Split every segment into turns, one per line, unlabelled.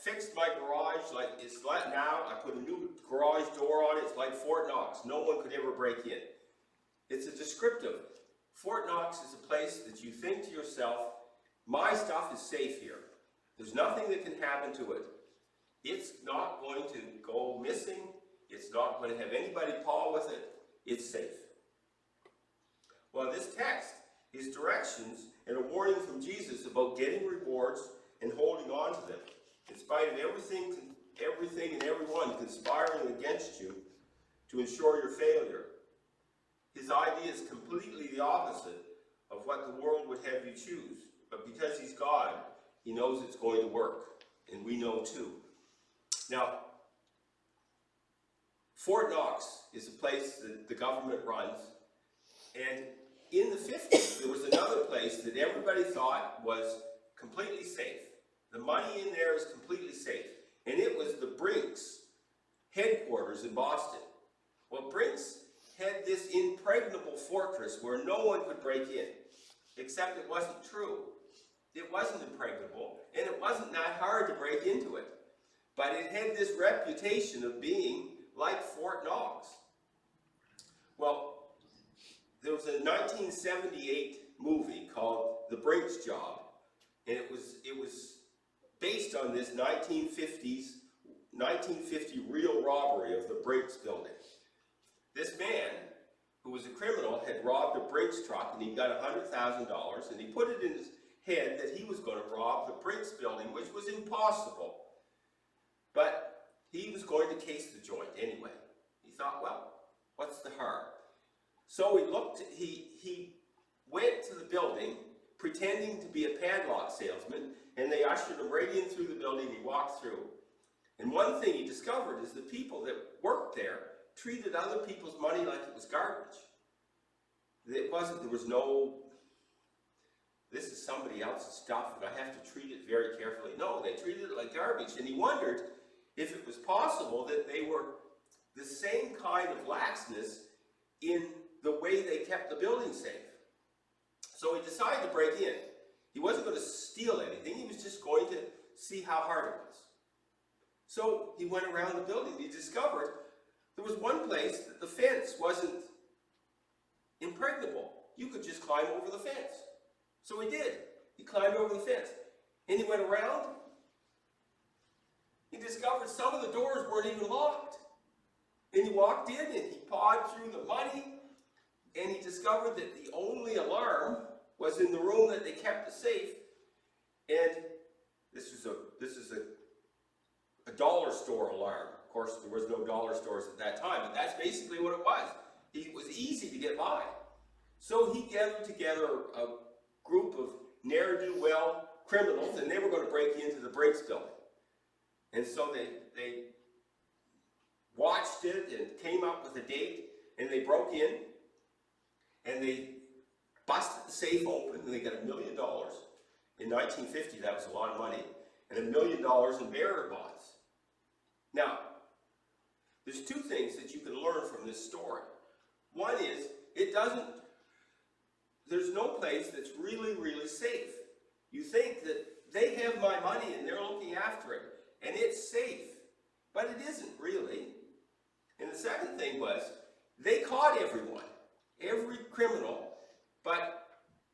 fixed my garage like it's let now. I put a new garage door on it. It's like Fort Knox. No one could ever break in. It's a descriptive. Fort Knox is a place that you think to yourself, my stuff is safe here. There's nothing that can happen to it. It's not going to go missing. It's not going to have anybody paw with it. It's safe. Well, this text is directions and a warning from Jesus about getting rewards and holding on to them, in spite of everything and everyone conspiring against you to ensure your failure. His idea is completely the opposite of what the world would have you choose. But because he's God, he knows it's going to work. And we know too. Now, Fort Knox is a place that the government runs. And in the 50s, there was another place that everybody thought was completely safe. The money in there is completely safe. And it was the Brinks headquarters in Boston. Well, Brinks had this impregnable fortress where no one could break in. Except it wasn't true. It wasn't impregnable, and it wasn't that hard to break into it. But it had this reputation of being like Fort Knox. Well, there was a 1978 movie called The Brinks Job, and it was based on this 1950 real robbery of the Brinks building. This man, who was a criminal, had robbed a Brinks truck, and he got $100,000, and he put it in his head that he was going to rob the Brinks building, which was impossible. But he was going to case the joint anyway. He thought, well, what's the harm? So he went to the building pretending to be a padlock salesman, and they ushered him right in through the building. He walked through. And one thing he discovered is the people that worked there treated other people's money like it was garbage. There was no, this is somebody else's stuff and I have to treat it very carefully. No, they treated it like garbage. And he wondered if it was possible that they were the same kind of laxness in the way they kept the building safe. So he decided to break in. He wasn't going to steal anything. He was just going to see how hard it was. So he went around the building. He discovered there was one place that the fence wasn't impregnable. You could just climb over the fence. So he did. He climbed over the fence. And he went around. He discovered some of the doors weren't even locked. And he walked in and he pawed through the money. And he discovered that the only alarm was in the room that they kept the safe. And this is a dollar store alarm. Of course, there was no dollar stores at that time, but that's basically what it was. It was easy to get by. So he gathered together a group of ne'er-do-well criminals, and they were going to break into the Brinks building. And so they watched it and came up with a date, and they broke in, and they busted the safe open, and they got $1 million. In 1950, that was a lot of money, and $1 million in bearer bonds. Now, there's two things that you can learn from this story. One is, there's no place that's really, really safe. You think that they have my money and they're looking after it, and it's safe. But it isn't really. And the second thing was, they caught everyone, every criminal, but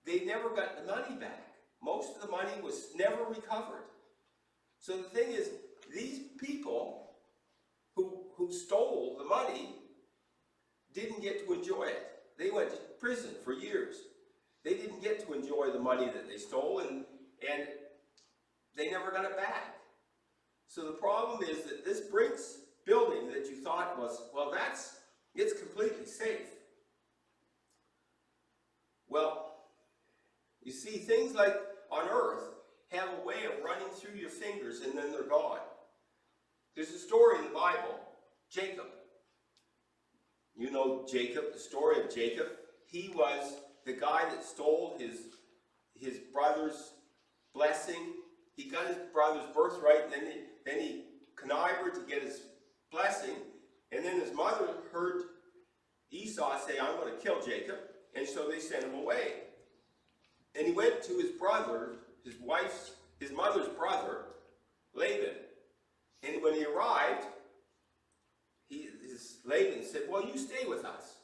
they never got the money back. Most of the money was never recovered. So the thing is, these people who stole the money didn't get to enjoy it. They went to prison for years. They didn't get to enjoy the money that they stole, and they never got it back. So the problem is that this Brinks building that you thought was, well, it's completely safe. Well, you see, things like on earth have a way of running through your fingers and then they're gone. There's a story in the Bible, Jacob. You know Jacob, the story of Jacob. He was the guy that stole his brother's blessing. He got his brother's birthright, and then he connived to get his blessing. And then his mother heard Esau say, I'm going to kill Jacob. And so they sent him away. And he went to his brother, his mother's brother, Laban. when he arrived, Laban said, well, you stay with us.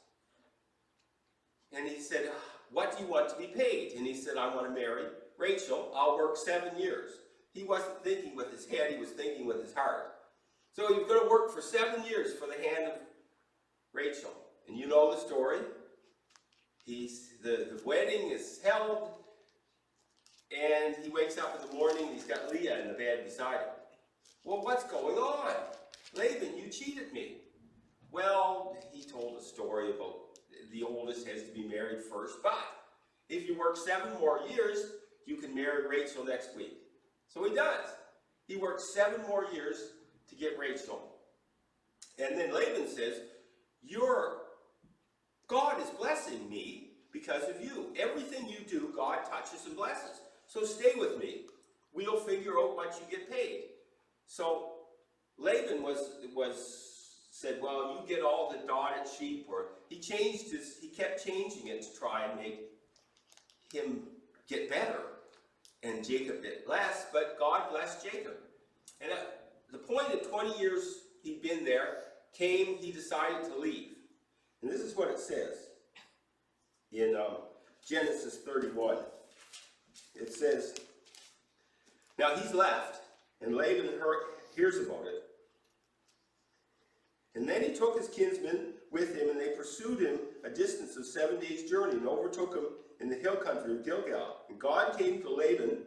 And he said, what do you want to be paid? And he said, I want to marry Rachel. I'll work 7 years. He wasn't thinking with his head, he was thinking with his heart. So he was going to work for 7 years for the hand of Rachel. And you know the story. The wedding is held, and he wakes up in the morning, and he's got Leah in the bed beside him. Well, what's going on? Laban, you cheated me. Well, he told a story about the oldest has to be married first, but if you work 7 more years, you can marry Rachel next week. So he does. He works 7 more years to get Rachel. And then Laban says, God is blessing me because of you. Everything you do, God touches and blesses. So stay with me. We'll figure out what you get paid. So Laban said, well, you get all the dotted sheep, or he kept changing it to try and make him get better and Jacob get less, but God blessed Jacob. And at the point of 20 years he'd been there, he decided to leave. And this is what it says in Genesis 31. It says, now he's left, and Laban hears about it. And then he took his kinsmen with him, and they pursued him a distance of 7 days' journey, and overtook him in the hill country of Gilgal. And God came to Laban,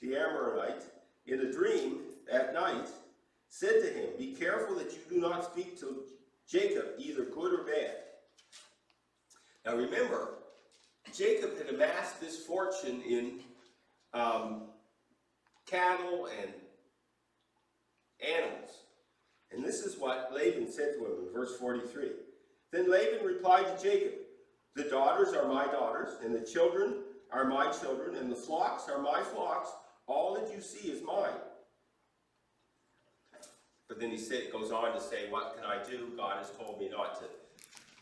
the Amorite, in a dream at night, said to him, be careful that you do not speak to Jacob, either good or bad. Now remember, Jacob had amassed this fortune in cattle and animals. And this is what Laban said to him in verse 43. Then Laban replied to Jacob, the daughters are my daughters, and the children are my children, and the flocks are my flocks. All that you see is mine. But then he goes on to say, what can I do? God has told me not to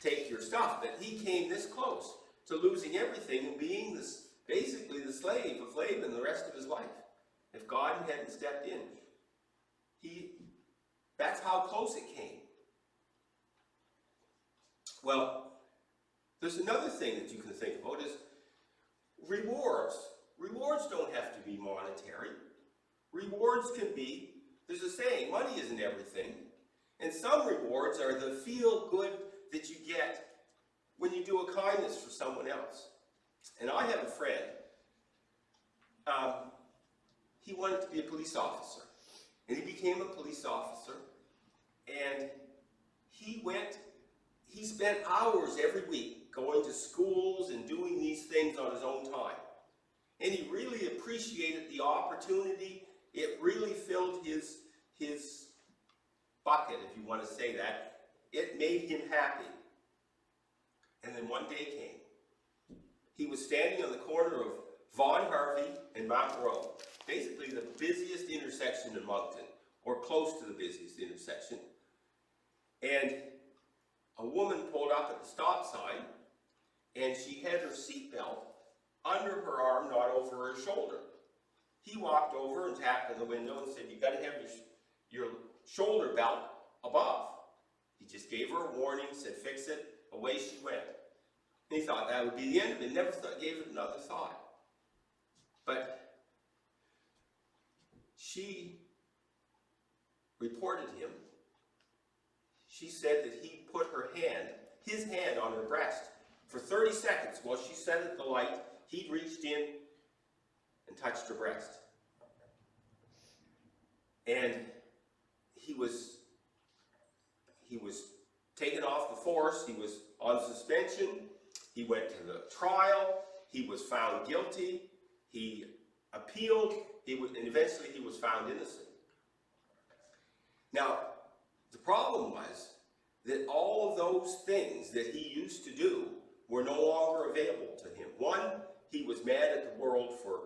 take your stuff. But he came this close to losing everything and being basically the slave of Laban the rest of his life. If God hadn't stepped in, that's how close it came. Well, there's another thing that you can think about is rewards. Rewards don't have to be monetary. Rewards can be, there's a saying, money isn't everything. And some rewards are the feel-good that you get when you do a kindness for someone else. And I have a friend, he wanted to be a police officer. And he became a police officer. And he spent hours every week going to schools and doing these things on his own time. And he really appreciated the opportunity. It really filled his bucket, if you want to say that. It made him happy. And then one day came. He was standing on the corner of Vaughan Harvey and Mount Road, basically the busiest intersection in Moncton, or close to the busiest intersection. And a woman pulled up at the stop sign, and she had her seatbelt under her arm, not over her shoulder. He walked over and tapped on the window and said, you got to have your shoulder belt above. He just gave her a warning, said fix it, away she went. And he thought that would be the end of it, never gave it another thought. But she reported him. She said that he put his hand on her breast for 30 seconds while she sat at the light. He'd reached in and touched her breast. And he was taken off the force. He was on suspension. He went to the trial. He was found guilty. He appealed. And eventually he was found innocent. Now, the problem was that all of those things that he used to do were no longer available to him. One, he was mad at the world for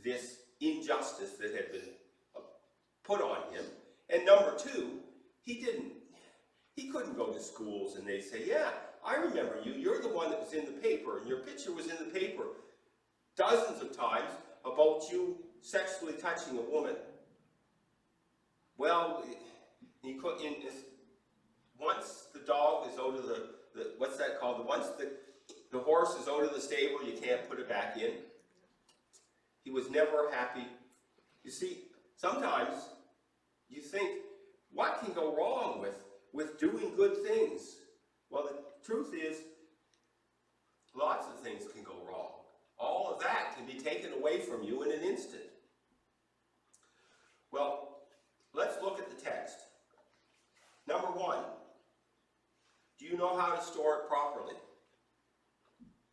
this injustice that had been put on him. And number two, he couldn't go to schools and they'd say, yeah, I remember you. You're the one that was in the paper, and your picture was in the paper dozens of times about you sexually touching a woman. Well, You could, once the dog is out of the what's that called? Once the horse is out of the stable, you can't put it back in. He was never happy. You see, sometimes you think, what can go wrong with doing good things? Well, the truth is, lots of things can go wrong. All of that can be taken away from you in an instant. Well, let's look at the text. Number one, do you know how to store it properly?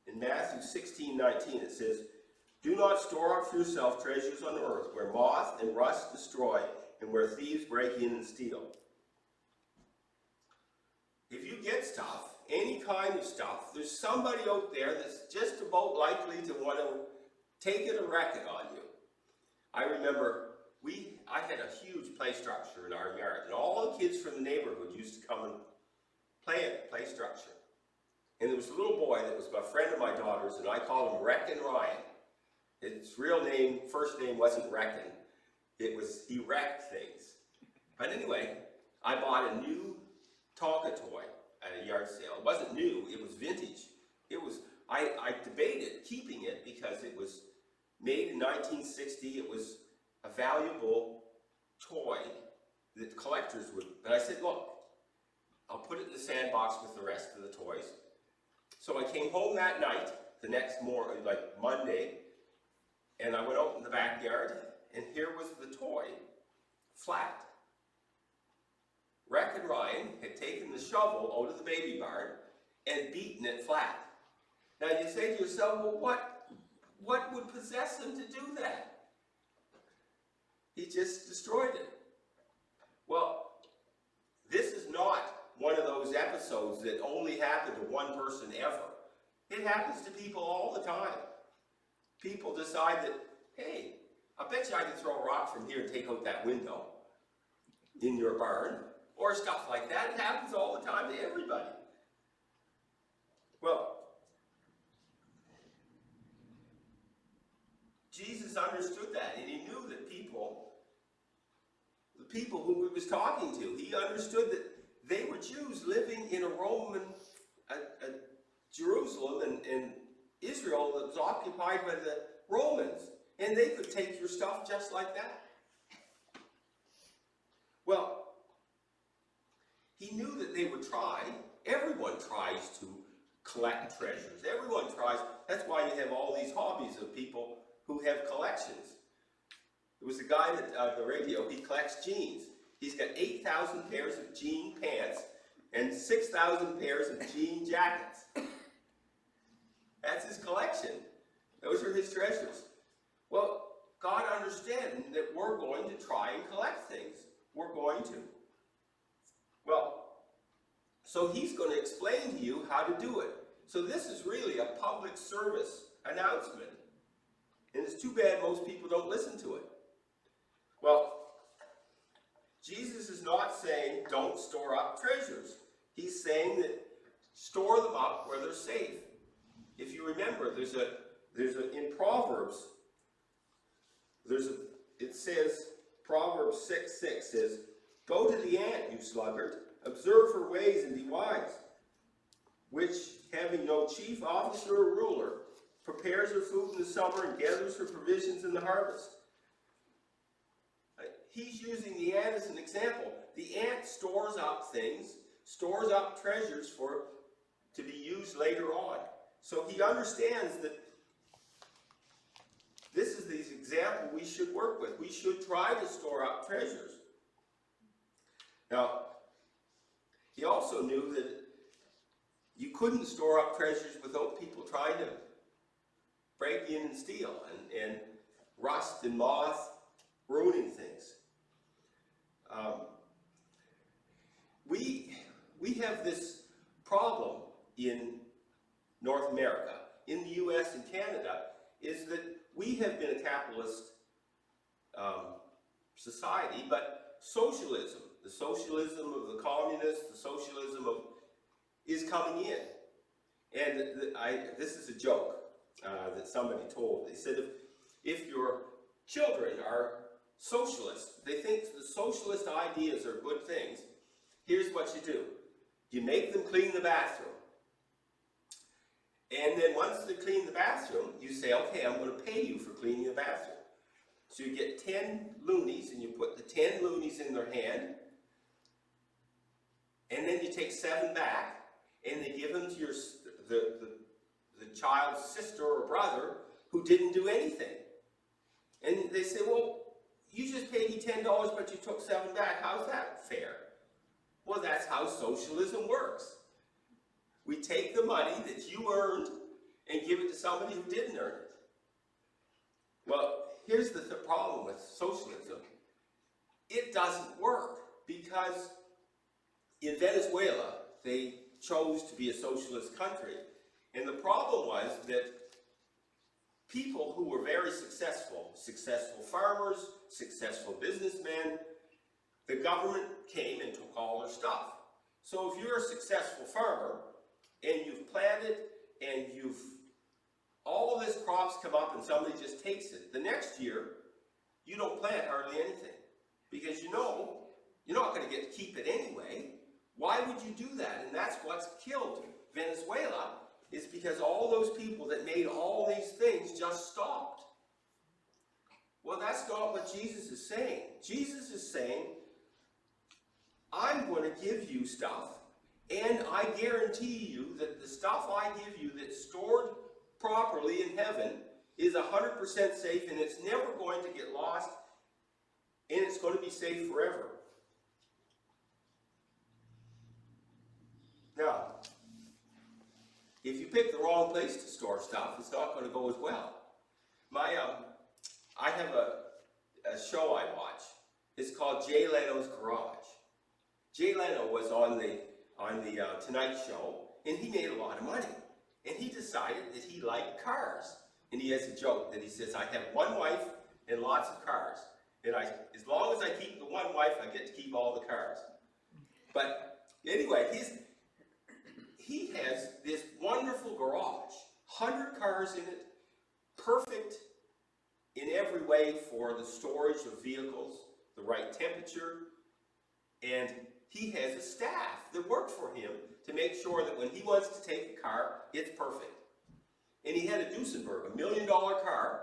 In Matthew 16:19 it says, "Do not store up for yourself treasures on earth, where moth and rust destroy, and where thieves break in and steal." If you get stuff, any kind of stuff, there's somebody out there that's just about likely to want to take it or wreck it on you. I remember I had a huge play structure in our yard, and all the kids from the neighborhood used to come and play structure. And there was a little boy that was a friend of my daughter's, and I called him Wreckin' Ryan. His real name, first name wasn't Wreckin'. He wrecked things. But anyway, I bought a new Tonka toy at a yard sale. It wasn't new, it was vintage. I debated keeping it because it was made in 1960. It was a valuable toy that collectors would, but I said, look, I'll put it in the sandbox with the rest of the toys. So I came home that night, the next morning, like Monday, and I went out in the backyard, and here was the toy, flat. Wreckin' Ryan had taken the shovel out of the baby barn and beaten it flat. Now you say to yourself, well, what would possess him to do that? He just destroyed it. Well, this is not one of those episodes that only happen to one person ever. It happens to people all the time. People decide that, hey, I bet you I can throw a rock from here and take out that window in your barn, or stuff like that. It happens all the time to everybody. Well, Jesus understood that, and he knew that the people who he was talking to, he understood that they were Jews living in a Roman, Jerusalem and Israel that was occupied by the Romans, and they could take your stuff just like that. Well, he knew that they would try. Everyone tries to collect treasures. Everyone tries. That's why you have all these hobbies of people who have collections. There was a guy that on the radio, he collects jeans. He's got 8,000 pairs of jean pants and 6,000 pairs of jean jackets. That's his collection. Those are his treasures. Well, God understands that we're going to try and collect things. We're going to. Well, so he's going to explain to you how to do it. So this is really a public service announcement. And it's too bad most people don't listen to it. Well, Jesus is not saying don't store up treasures. He's saying that store them up where they're safe. If you remember, in Proverbs, it says, Proverbs 6:6 says, "Go to the ant, you sluggard, observe her ways and be wise, which, having no chief officer or ruler, prepares her food in the summer and gathers her provisions in the harvest." He's using the ant as an example. The ant stores up things, stores up treasures to be used later on. So he understands that this is the example we should work with. We should try to store up treasures. Now, he also knew that you couldn't store up treasures without people trying to break in and steal, and rust and moth ruining things. We have this problem in North America, in the US and Canada, is that we have been a capitalist society, but socialism, the socialism of the communists, the socialism is coming in. And this is a joke that somebody told. They said if your children are socialists. They think the socialist ideas are good things. Here's what you do. You make them clean the bathroom. And then once they clean the bathroom, you say, okay, I'm going to pay you for cleaning the bathroom. So you get 10 loonies, and you put the 10 loonies in their hand, and then you take 7 back, and they give them to the child's sister or brother who didn't do anything. And they say, well, you just paid me $10, but you took 7 back. How's that fair? Well, that's how socialism works. We take the money that you earned and give it to somebody who didn't earn it. Well, here's the problem with socialism. It doesn't work because in Venezuela, they chose to be a socialist country. And the problem was that people who were very successful farmers, successful businessmen, the government came and took all their stuff. So if you're a successful farmer and you've planted and all of this crops come up and somebody just takes it, the next year you don't plant hardly anything because you know you're not going to get to keep it anyway. Why would you do that? And that's what's killed Venezuela, is because all those people that made all these things just stopped. Well, that's not what Jesus is saying. Jesus is saying, I'm going to give you stuff, and I guarantee you that the stuff I give you that's stored properly in heaven is 100% safe, and it's never going to get lost, and it's going to be safe forever. Now, if you pick the wrong place to store stuff, it's not going to go as well. I have a show I watch. It's called Jay Leno's Garage. Jay Leno was on the Tonight Show, and he made a lot of money. And he decided that he liked cars. And he has a joke that he says, I have one wife and lots of cars. And as long as I keep the one wife, I get to keep all the cars. But anyway, he has this wonderful garage, 100 cars in it, perfect in every way for the storage of vehicles, the right temperature, and he has a staff that work for him to make sure that when he wants to take a car, it's perfect. And he had a Duesenberg, $1 million car,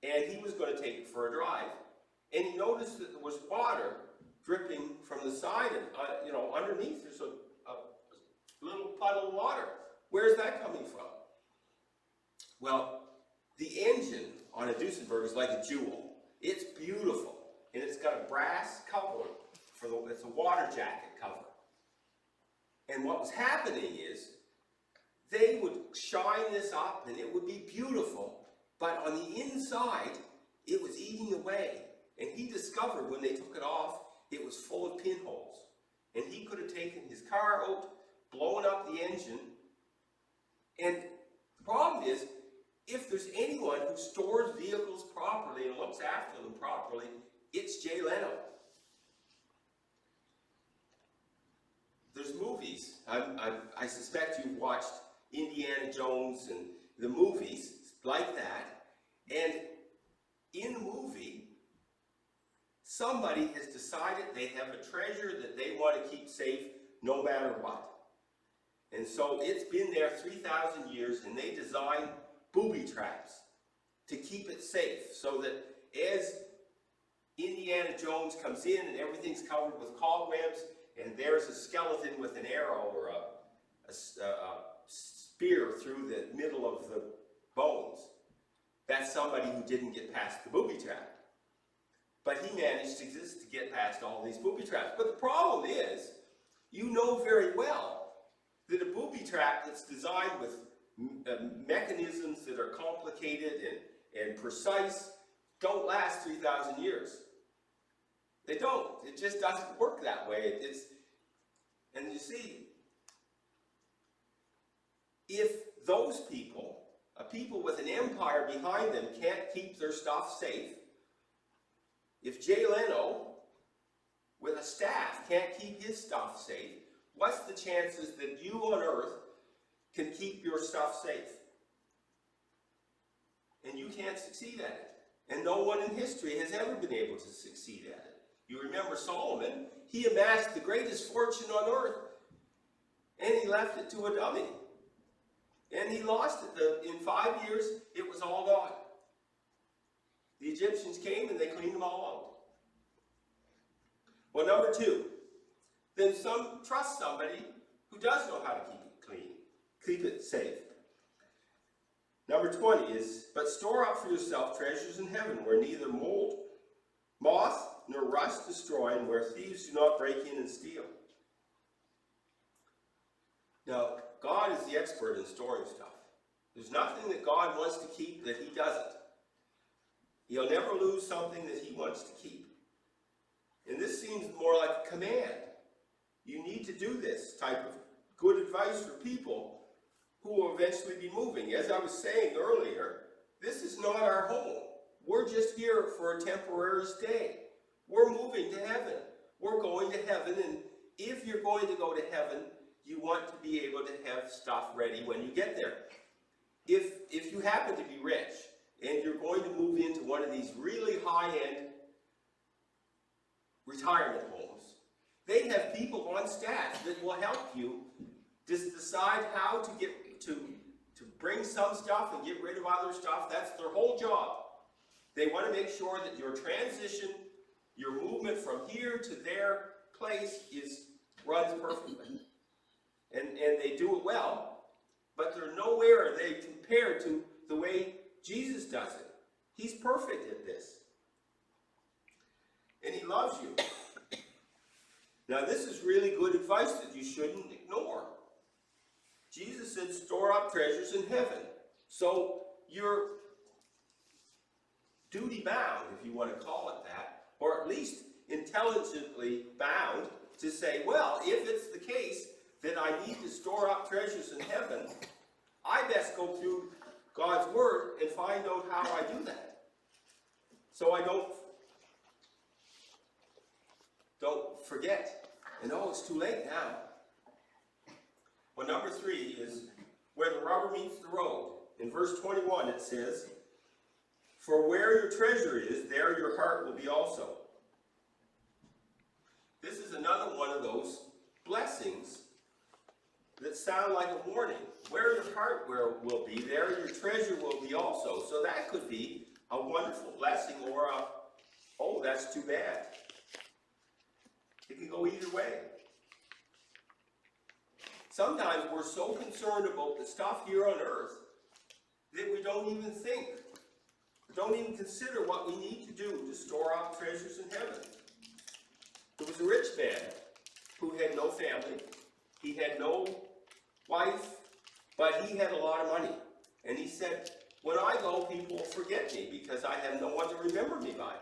and he was going to take it for a drive, and he noticed that there was water dripping from the side, and underneath there's a little puddle of water. Where's that coming from? Well, the engine on a Duesenberg is like a jewel. It's beautiful, and it's got a brass cover it's a water jacket cover. And what was happening is they would shine this up, and it would be beautiful, but on the inside, it was eating away. And he discovered when they took it off, it was full of pinholes. And he could have taken his car out, blown up the engine. And the problem is, if there's anyone who stores vehicles properly and looks after them properly, it's Jay Leno. There's movies. I suspect you've watched Indiana Jones and the movies like that. And in the movie, somebody has decided they have a treasure that they want to keep safe no matter what. And so it's been there 3,000 years, and they designed booby traps to keep it safe so that as Indiana Jones comes in and everything's covered with cobwebs, and there's a skeleton with an arrow or a spear through the middle of the bones, that's somebody who didn't get past the booby trap. But he managed to get past all these booby traps. But the problem is, you know very well that a booby trap that's designed with mechanisms that are complicated and precise don't last 3,000 years. They don't. It just doesn't work that way. And you see, if those people, people with an empire behind them, can't keep their stuff safe, if Jay Leno, with a staff, can't keep his stuff safe, what's the chances that you on earth can keep your stuff safe? And you can't succeed at it. And no one in history has ever been able to succeed at it. You remember Solomon, he amassed the greatest fortune on earth, and he left it to a dummy. And he lost it. In 5 years, it was all gone. The Egyptians came and they cleaned them all out. Well, number 2, then trust somebody who does know how to keep it clean, keep it safe. Number 20 is, but store up for yourself treasures in heaven, where neither moth nor rust destroy, and where thieves do not break in and steal. Now, God is the expert in storing stuff. There's nothing that God wants to keep that he doesn't. He'll never lose something that he wants to keep. And this seems more like a command. You need to do this type of good advice for people who will eventually be moving. As I was saying earlier, this is not our home. We're just here for a temporary stay. We're moving to heaven. We're going to heaven, and if you're going to go to heaven, you want to be able to have stuff ready when you get there. If you happen to be rich, and you're going to move into one of these really high-end retirement homes, they have people on staff that will help you just decide how to get to bring some stuff and get rid of other stuff. That's their whole job. They want to make sure that your transition, your movement from here to their place runs perfectly. And they do it well, but they're nowhere are they compared to the way Jesus does it. He's perfect at this. And he loves you. Now, this is really good advice that you shouldn't ignore. Jesus said, store up treasures in heaven. So you're duty bound, if you want to call it that, or at least intelligently bound to say, well, if it's the case that I need to store up treasures in heaven, I best go through God's Word and find out how I do that. So I don't forget. And oh, it's too late now. Well, number 3 is where the rubber meets the road. In verse 21 it says, for where your treasure is, there your heart will be also. This is another one of those blessings that sound like a warning. Where your heart will be, there your treasure will be also. So that could be a wonderful blessing or oh, that's too bad. It can go either way. Sometimes we're so concerned about the stuff here on earth that we don't even think, don't even consider what we need to do to store up treasures in heaven. There was a rich man who had no family. He had no wife, but he had a lot of money. And he said, when I go, people will forget me because I have no one to remember me by.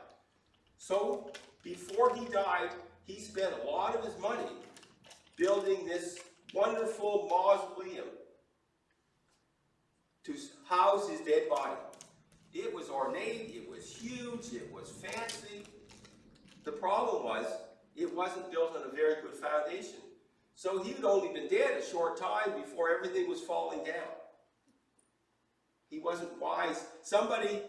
So before he died, he spent a lot of his money building this wonderful mausoleum to house his dead body. It was ornate, it was huge, it was fancy. The problem was, it wasn't built on a very good foundation. So he had only been dead a short time before everything was falling down. He wasn't wise. Somebody,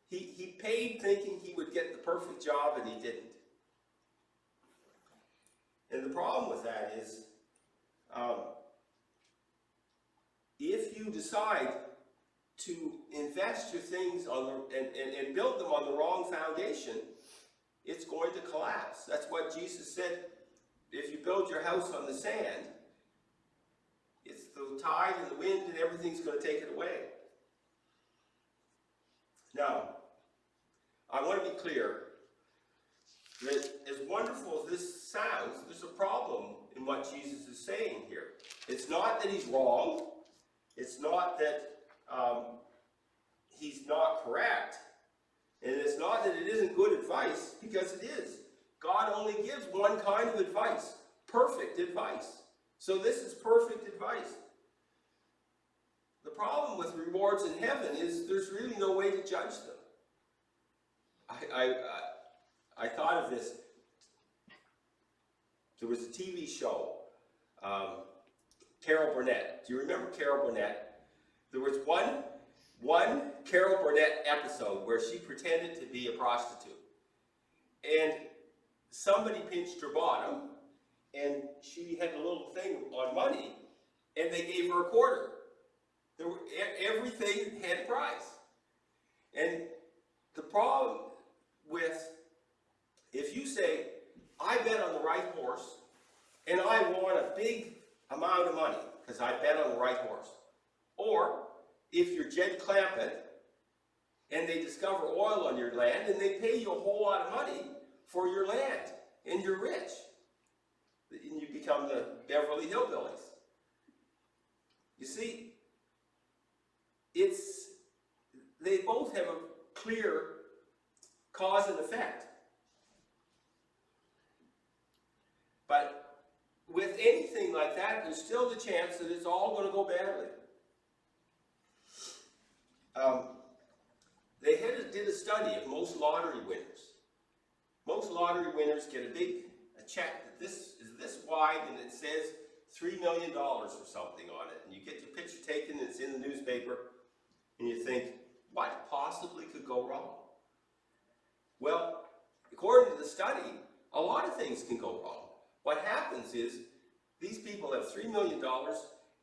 he paid thinking he would get the perfect job, and he didn't. And the problem with that is, if you decide to invest your things and build them on the wrong foundation, it's going to collapse. That's what Jesus said. If you build your house on the sand, it's the tide and the wind and everything's going to take it away. Now, I want to be clear that as wonderful as this sounds, there's a problem in what Jesus is saying here. It's not that he's wrong. It's not that he's not correct. And it's not that it isn't good advice, because it is. God only gives one kind of advice, perfect advice. So this is perfect advice. The problem with rewards in heaven is there's really no way to judge them. I thought of this. There was a TV show, Carol Burnett. Do you remember Carol Burnett? There was one one Carol Burnett episode where she pretended to be a prostitute. And somebody pinched her bottom, and she had a little thing on money, and they gave her a quarter. Everything had a price. And the problem with, if you say, I bet on the right horse, and I won a big amount of money because I bet on the right horse. Or if you're Jed Clampett and they discover oil on your land and they pay you a whole lot of money for your land and you're rich. And you become the Beverly Hillbillies. You see, they both have a clear cause and effect. But with anything like that, there's still the chance that it's all going to go badly. They did a study of most lottery winners. Most lottery winners get a check that is this wide and it says $3 million or something on it. And you get your picture taken and it's in the newspaper and you think, what possibly could go wrong? Well, according to the study, a lot of things can go wrong. What happens is these people have $3 million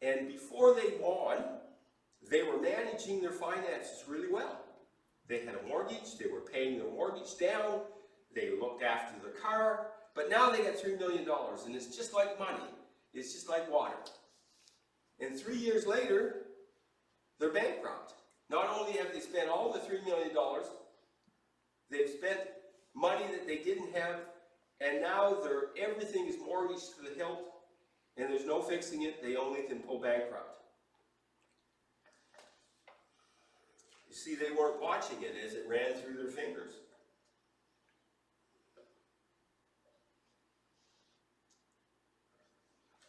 and before they won, they were managing their finances really well. They had a mortgage, they were paying their mortgage down, they looked after their car, but now they got $3 million and it's just like money. It's just like water. And 3 years later, they're bankrupt. Not only have they spent all the $3 million, they've spent money that they didn't have, and now everything is mortgaged to the hilt, and there's no fixing it. They only can go bankrupt. You see, they weren't watching it as it ran through their fingers.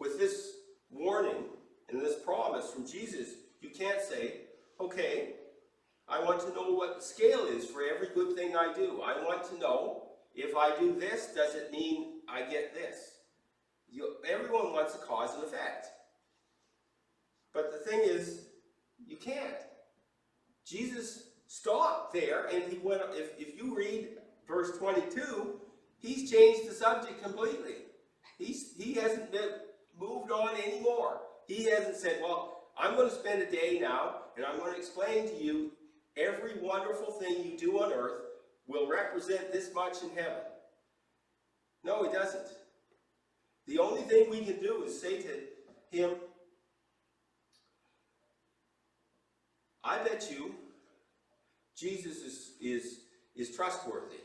With this warning and this promise from Jesus, you can't say, okay, I want to know what the scale is for every good thing I do. I want to know, if I do this, does it mean I get this? Everyone wants a cause and effect. But the thing is, you can't. Jesus stopped there, and he went. If you read verse 22, he's changed the subject completely. He hasn't moved on anymore. He hasn't said, well, I'm going to spend a day now, and I'm going to explain to you every wonderful thing you do on earth will represent this much in heaven. No, he doesn't. The only thing we can do is say to him, I bet you Jesus is trustworthy.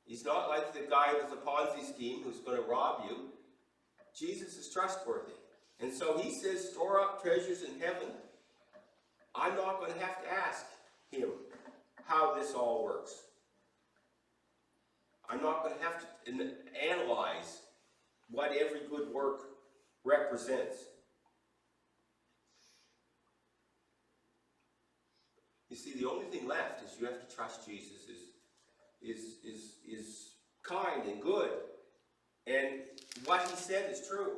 He's not like the guy with the Ponzi scheme who's going to rob you. Jesus is trustworthy. And so he says, store up treasures in heaven. I'm not going to have to ask him how this all works. I'm not going to have to analyze what every good work represents. You see, the only thing left is you have to trust Jesus is kind and good. And what he said is true.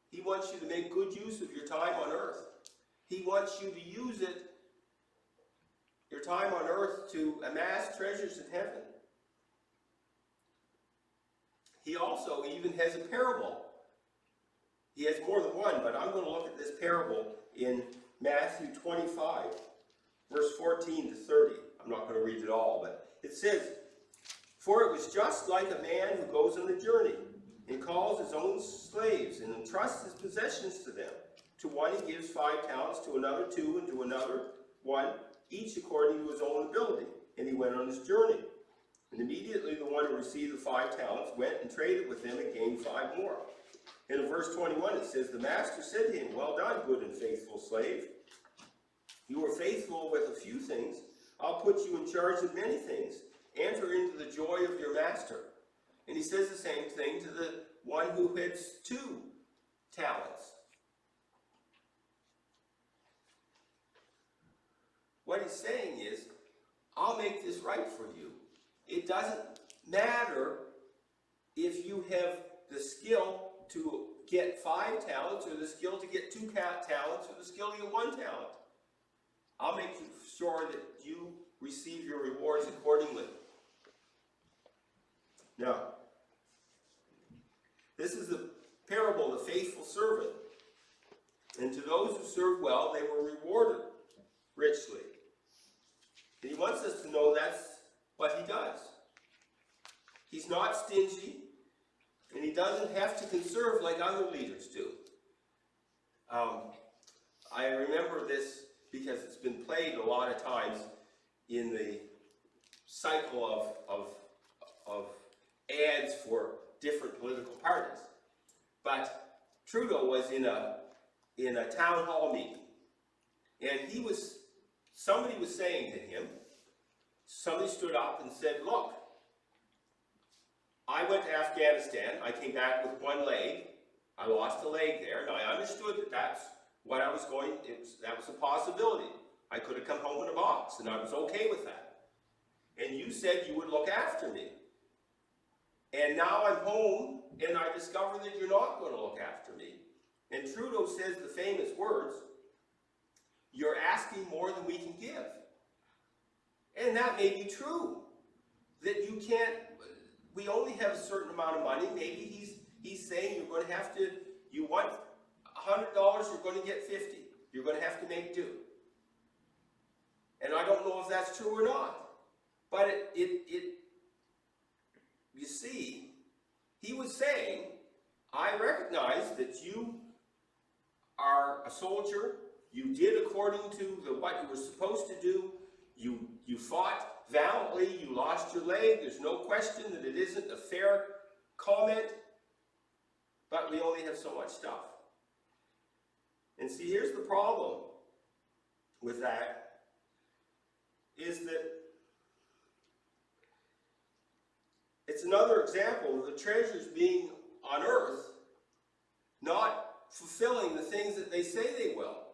He wants you to make good use of your time on earth. He wants you to use it, your time on earth, to amass treasures in heaven. He also even has a parable. He has more than one, but I'm going to look at this parable in Matthew 25, verse 14 to 30. I'm not going to read it all, but it says, for it was just like a man who goes on a journey and calls his own slaves and entrusts his possessions to them. To one he gives 5 talents, to another 2, and to another 1, each according to his own ability. And he went on his journey. And immediately the one who received the 5 talents went and traded with them and gained 5 more. And in verse 21 it says, the master said to him, well done, good and faithful slave. You were faithful with a few things. I'll put you in charge of many things. Enter into the joy of your master. And he says the same thing to the one who had 2 talents. What he's saying is, I'll make this right for you. It doesn't matter if you have the skill to get 5 talents, or the skill to get 2 talents, or the skill to get 1 talent. I'll make sure that you receive your rewards accordingly. Now, this is the parable of the faithful servant. And to those who served well, they were rewarded richly. And he wants us to know that's what he does. He's not stingy, and he doesn't have to conserve like other leaders do. I remember this because it's been played a lot of times in the cycle of ads for different political parties. But Trudeau was in a town hall meeting, and somebody was saying to him, somebody stood up and said, look, I went to Afghanistan, I came back with 1 leg, I lost a leg there, and I understood that that's what I was going, that was a possibility. I could have come home in a box, and I was okay with that. And you said you would look after me. And now I'm home, and I discover that you're not going to look after me. And Trudeau says the famous words, you're asking more than we can give. And that may be true. That you can't, we only have a certain amount of money. Maybe he's saying you're going to have to, you want $100, you're going to get 50. You're going to have to make do. And I don't know if that's true or not. But you see, he was saying, I recognize that you are a soldier. You did according to what you were supposed to do. You fought valiantly. You lost your leg. There's no question that it isn't a fair comment. But we only have so much stuff. And see, here's the problem with that, is that it's another example of the treasures being on earth, not fulfilling the things that they say they will.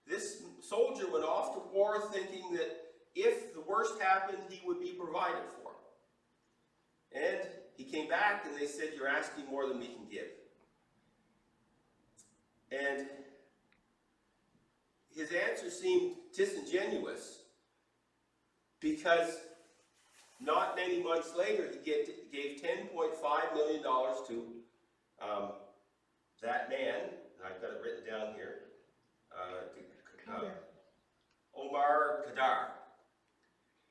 This soldier went off to war thinking that if the worst happened, he would be provided for. And he came back and they said, you're asking more than we can give. And his answer seemed disingenuous because not many months later he gave $10.5 million to that man, and I've got it written down here, Omar Khadr.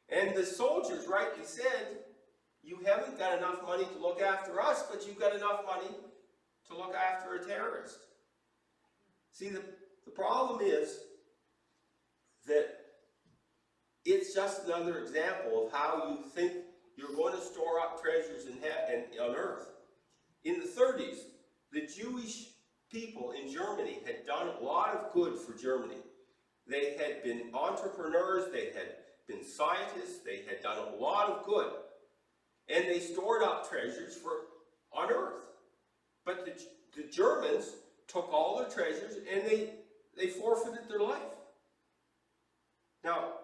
And the soldiers rightly said, you haven't got enough money to look after us, but you've got enough money to look after a terrorist. See, the problem is that it's just another example of how you think you're going to store up treasures on earth. In the 30s, the Jewish people in Germany had done a lot of good for Germany. They had been entrepreneurs, they had been scientists, they had done a lot of good. And they stored up treasures on earth. But the Germans took all their treasures and they forfeited their life. Now,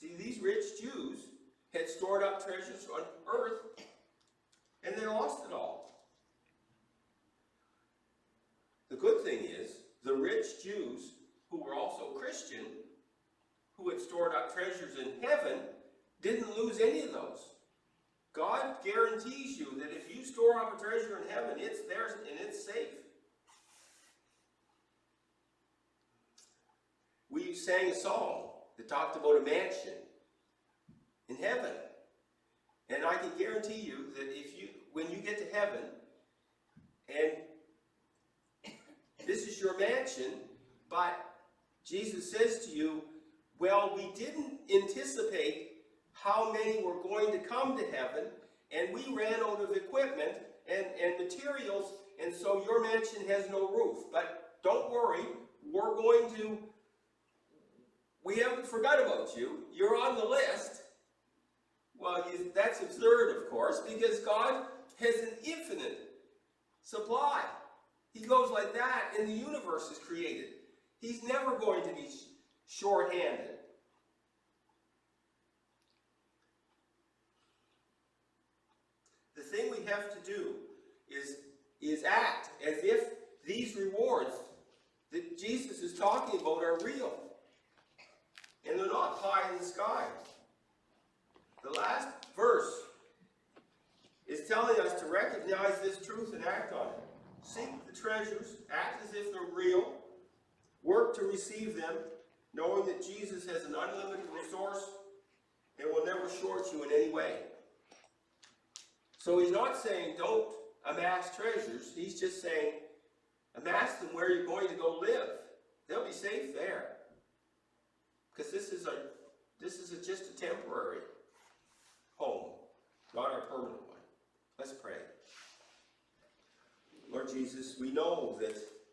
see, these rich Jews had stored up treasures on earth and they lost it all. The good thing is, the rich Jews who were also Christian, who had stored up treasures in heaven, didn't lose any of those. God guarantees you that if you store up a treasure in heaven, it's theirs and it's safe. We sang a song that talked about a mansion in heaven. And I can guarantee you that when you get to heaven, and this is your mansion, but Jesus says to you, well, we didn't anticipate how many were going to come to heaven, and we ran out of equipment and materials, and so your mansion has no roof. But don't worry, we haven't forgot about you. You're on the list. Well, that's absurd, of course, because God has an infinite supply. He goes like that, and the universe is created. He's never going to be short-handed. the thing we have to do is act as if these rewards that Jesus is talking about are real. And they're not pie in the sky. The last verse is telling us to recognize this truth and act on it. Seek the treasures, act as if they're real, work to receive them, knowing that Jesus has an unlimited resource and will never short you in any way. So he's not saying don't amass treasures. He's just saying amass them where you're going to go live. They'll be safe there. Because this is just a temporary home, not our permanent one. Let's pray. Lord Jesus, we know that